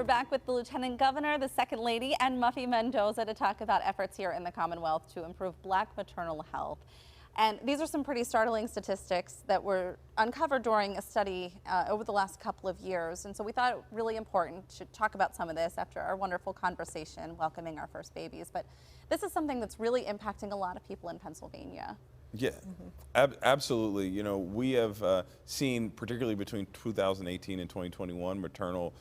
back with the Lieutenant Governor, the Second Lady, and Muffy Mendoza to talk about efforts here in the Commonwealth to improve Black maternal health. And these are some pretty startling statistics that were uncovered during a study over the last couple of years. And so we thought it really important to talk about some of this after our wonderful conversation welcoming our first babies. But this is something that's really impacting a lot of people in Pennsylvania. Yeah, absolutely. You know, we have seen, particularly between 2018 and 2021, maternal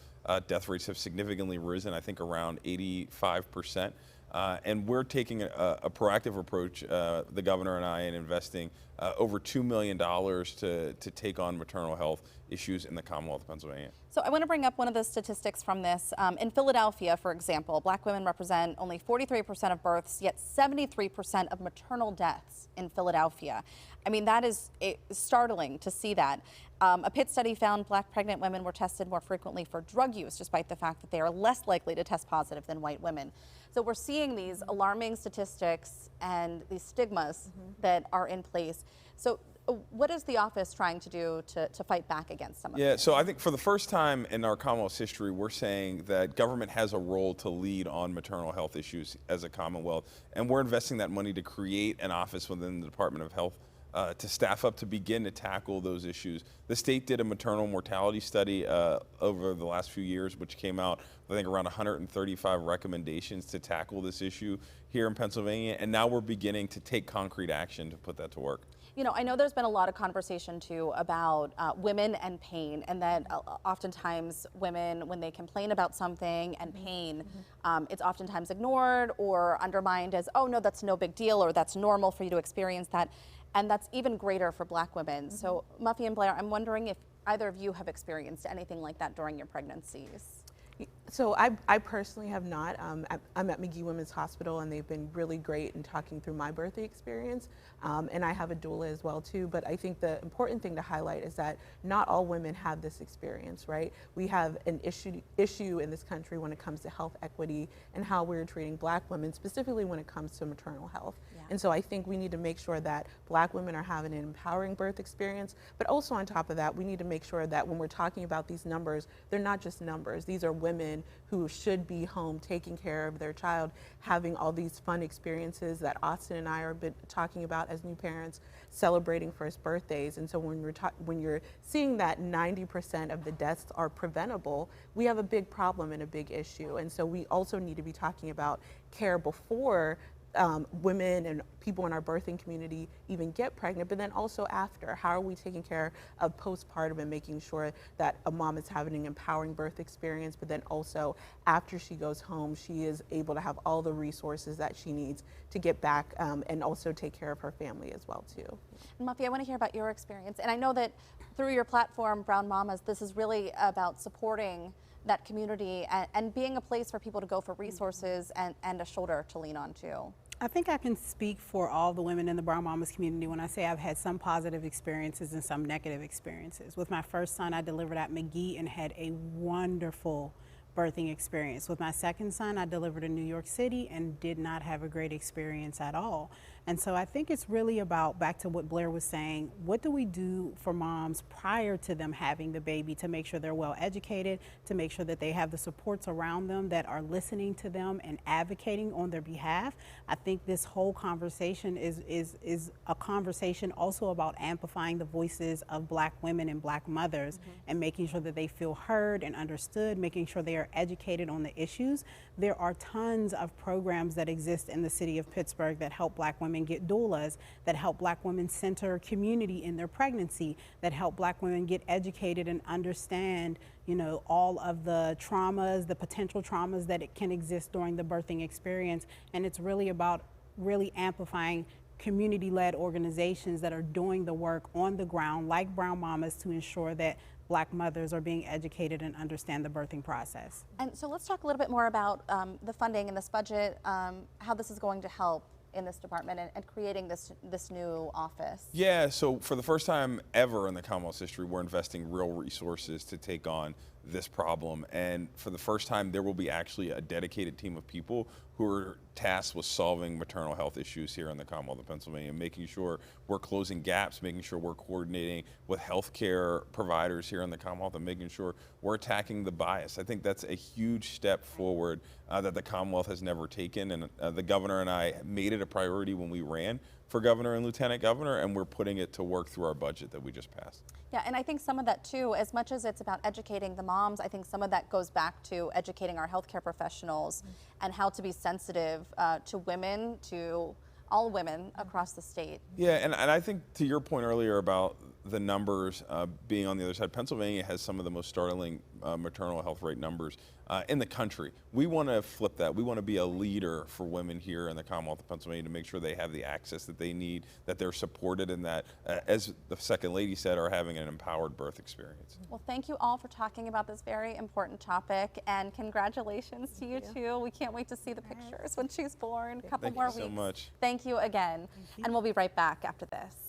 death rates have significantly risen, I think around 85%. And we're taking a proactive approach, the governor and I, in investing over $2 million to take on maternal health issues in the Commonwealth of Pennsylvania. So I want to bring up one of the statistics from this. In Philadelphia, for example, Black women represent only 43% of births, yet 73% of maternal deaths in Philadelphia. I mean, that is startling to see that. A Pitt study found Black pregnant women were tested more frequently for drug use, despite the fact that they are less likely to test positive than white women. So we're seeing these alarming statistics and these stigmas that are in place. So what is the office trying to do to fight back against some of this? Yeah, so I think for the first time in our Commonwealth's history, we're saying that government has a role to lead on maternal health issues as a Commonwealth. And we're investing that money to create an office within the Department of Health to staff up to begin to tackle those issues. The state did a maternal mortality study over the last few years, which came out, I think, around 135 recommendations to tackle this issue here in Pennsylvania. And now we're beginning to take concrete action to put that to work. You know, I know there's been a lot of conversation too about women and pain, and that oftentimes women, when they complain about something and pain, it's oftentimes ignored or undermined as, oh no, that's no big deal, or that's normal for you to experience that. And that's even greater for Black women. So Muffy and Blayre, I'm wondering if either of you have experienced anything like that during your pregnancies. So I personally have not. I'm at McGee Women's Hospital, and they've been really great in talking through my birthing experience. And I have a doula as well too. But I think the important thing to highlight is that not all women have this experience, right? We have an issue in this country when it comes to health equity and how we're treating Black women, specifically when it comes to maternal health. Yeah. And so I think we need to make sure that Black women are having an empowering birth experience. But also on top of that, we need to make sure that when we're talking about these numbers, they're not just numbers. These are women who should be home taking care of their child, having all these fun experiences that Austin and I are talking about as new parents, celebrating first birthdays. And so when you're seeing that 90% of the deaths are preventable, we have a big problem and a big issue. And so we also need to be talking about care before women and people in our birthing community even get pregnant, but then also after. How are we taking care of postpartum and making sure that a mom is having an empowering birth experience, but then also after she goes home, she is able to have all the resources that she needs to get back and also take care of her family as well too. And Muffy, I want to hear about your experience. And I know that through your platform, Brown Mamas, this is really about supporting that community and being a place for people to go for resources and a shoulder to lean on too. I think I can speak for all the women in the Brown Mamas community when I say I've had some positive experiences and some negative experiences. With my first son, I delivered at McGee and had a wonderful birthing experience. With my second son, I delivered in New York City and did not have a great experience at all. And so I think it's really about, back to what Blayre was saying, what do we do for moms prior to them having the baby to make sure they're well educated, to make sure that they have the supports around them that are listening to them and advocating on their behalf. I think this whole conversation is a conversation also about amplifying the voices of Black women and Black mothers and making sure that they feel heard and understood, making sure they are educated on the issues. There are tons of programs that exist in the city of Pittsburgh that help Black women get doulas, that help Black women center community in their pregnancy, that help Black women get educated and understand, you know, all of the traumas, the potential traumas that it can exist during the birthing experience. And it's really about really amplifying community-led organizations that are doing the work on the ground, like Brown Mamas, to ensure that Black mothers are being educated and understand the birthing process. And so let's talk a little bit more about the funding and this budget, how this is going to help in this department and creating this new office. Yeah, so for the first time ever in the Commonwealth's history, we're investing real resources to take on this problem. And for the first time, there will be actually a dedicated team of people who are tasked with solving maternal health issues here in the Commonwealth of Pennsylvania, making sure we're closing gaps, making sure we're coordinating with healthcare providers here in the Commonwealth, and making sure we're attacking the bias. I think that's a huge step forward that the Commonwealth has never taken, and the governor and I made it a priority when we ran for governor and lieutenant governor, and we're putting it to work through our budget that we just passed. Yeah, and I think some of that too, as much as it's about educating the moms, I think some of that goes back to educating our healthcare professionals and how to be sensitive to women, to all women across the state. Yeah, and I think to your point earlier about the numbers being on the other side, Pennsylvania has some of the most startling maternal health rate numbers in the country. We want to flip that. We want to be a leader for women here in the Commonwealth of Pennsylvania to make sure they have the access that they need, that they're supported, and that, as the Second Lady said, are having an empowered birth experience. Well, thank you all for talking about this very important topic, and congratulations to you too. We can't wait to see the pictures when she's born. A couple more weeks. Thank you so much. Thank you again. And we'll be right back after this.